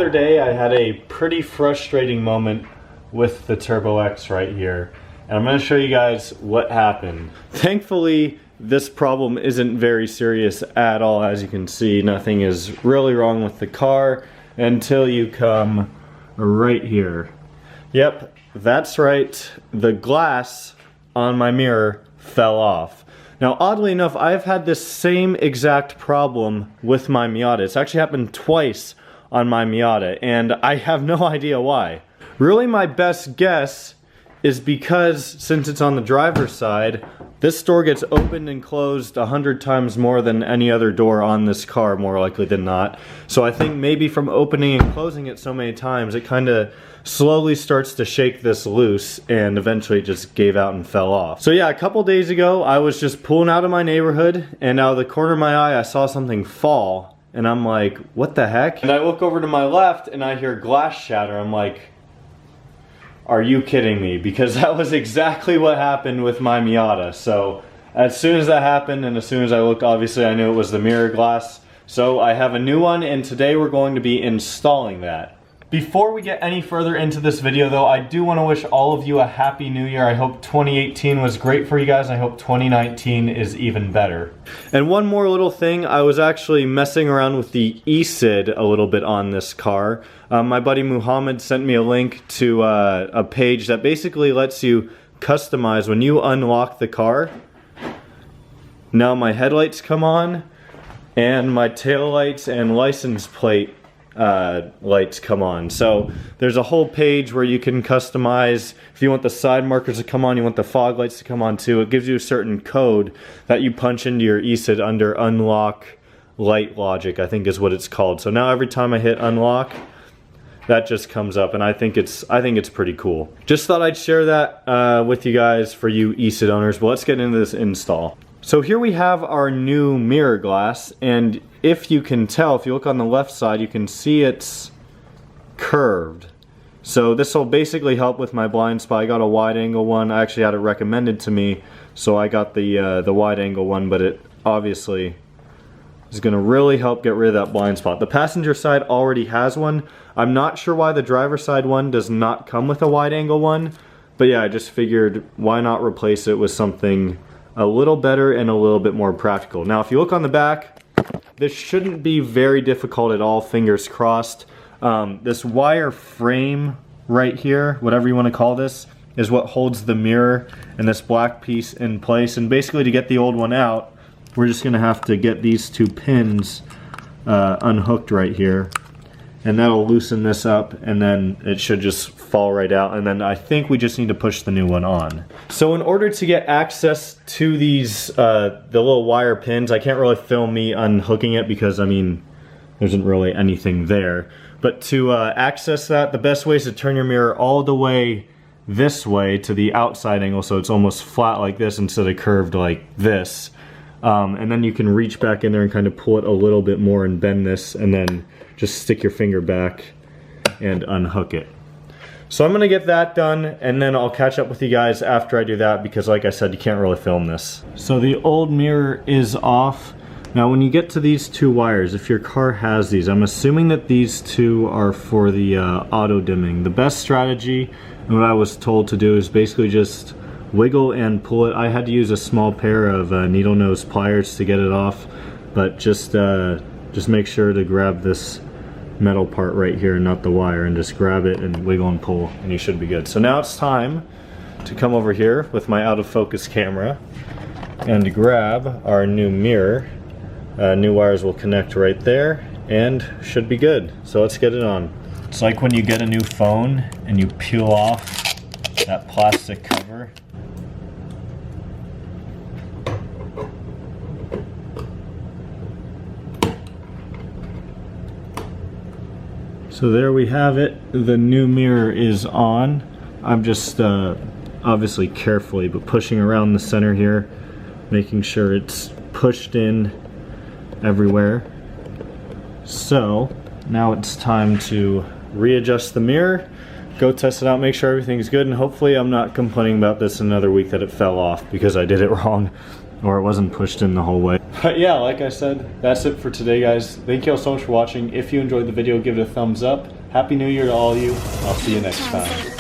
other day I had a pretty frustrating moment with the Turbo X right here, and I'm going to show you guys what happened. Thankfully, this problem isn't very serious at all. As you can see, nothing is really wrong with the car until you come right here. Yep, that's right, the glass on my mirror fell off. Now, oddly enough, I've had this same exact problem with my Miata. It's actually happened twice on my Miata, and I have no idea why. Really, my best guess is because, since it's on the driver's side, this door gets opened and closed 100 times more than any other door on this car, more likely than not. So I think maybe from opening and closing it so many times, it kind of slowly starts to shake this loose, and eventually it just gave out and fell off. So yeah, a couple days ago, I was just pulling out of my neighborhood, and out of the corner of my eye, I saw something fall, and I'm like, what the heck? And I look over to my left, and I hear glass shatter. I'm like, are you kidding me? Because that was exactly what happened with my Miata. So as soon as that happened, and as soon as I looked, obviously I knew it was the mirror glass. So I have a new one, and today we're going to be installing that. Before we get any further into this video though, I do want to wish all of you a happy new year. I hope 2018 was great for you guys. I hope 2019 is even better. And one more little thing, I was actually messing around with the e-cid a little bit on this car. My buddy Muhammad sent me a link to a page that basically lets you customize when you unlock the car. Now my headlights come on, and my tail lights and license plate lights come on. So there's a whole page where you can customize if you want the side markers to come on, you want the fog lights to come on too. It gives you a certain code that you punch into your e-cid under unlock light logic, I think is what it's called. So now every time I hit unlock, that just comes up, and I think it's pretty cool. Just thought I'd share that with you guys for you e-cid owners. But let's get into this install. So here we have our new mirror glass, and if you can tell, if you look on the left side, you can see it's curved. So this will basically help with my blind spot. I got a wide angle one. I actually had it recommended to me, so I got the wide angle one, but it obviously is going to really help get rid of that blind spot. The passenger side already has one. I'm not sure why the driver side one does not come with a wide angle one, but yeah, I just figured why not replace it with something a little better and a little bit more practical. Now if you look on the back, this shouldn't be very difficult at all, fingers crossed. This wire frame right here, whatever you want to call this, is what holds the mirror and this black piece in place. And basically to get the old one out, we're just going to have to get these two pins unhooked right here. And that'll loosen this up, and then it should just fall right out, and then I think we just need to push the new one on. So in order to get access to these, the little wire pins, I can't really film me unhooking it because, I mean, there isn't really anything there. But to access that, the best way is to turn your mirror all the way this way to the outside angle, so it's almost flat like this instead of curved like this. And then you can reach back in there and kind of pull it a little bit more and bend this, and then just stick your finger back and unhook it. So I'm gonna get that done, and then I'll catch up with you guys after I do that, because like I said, you can't really film this. So the old mirror is off. Now when you get to these two wires, if your car has these, I'm assuming that these two are for the auto dimming. The best strategy, and what I was told to do, is basically just wiggle and pull it. I had to use a small pair of needle nose pliers to get it off, but just make sure to grab this metal part right here and not the wire, and just grab it and wiggle and pull, and you should be good. So now it's time to come over here with my out of focus camera and grab our new mirror. New wires will connect right there and should be good. So let's get it on. It's like when you get a new phone and you peel off that plastic cover. So there we have it. The new mirror is on. I'm just obviously carefully but pushing around the center here, making sure it's pushed in everywhere. So now it's time to readjust the mirror, go test it out, make sure everything's good, and hopefully I'm not complaining about this another week that it fell off because I did it wrong. or it wasn't pushed in the whole way. But yeah, like I said, that's it for today, guys. Thank you all so much for watching. If you enjoyed the video, give it a thumbs up. Happy New Year to all of you. I'll see you next time.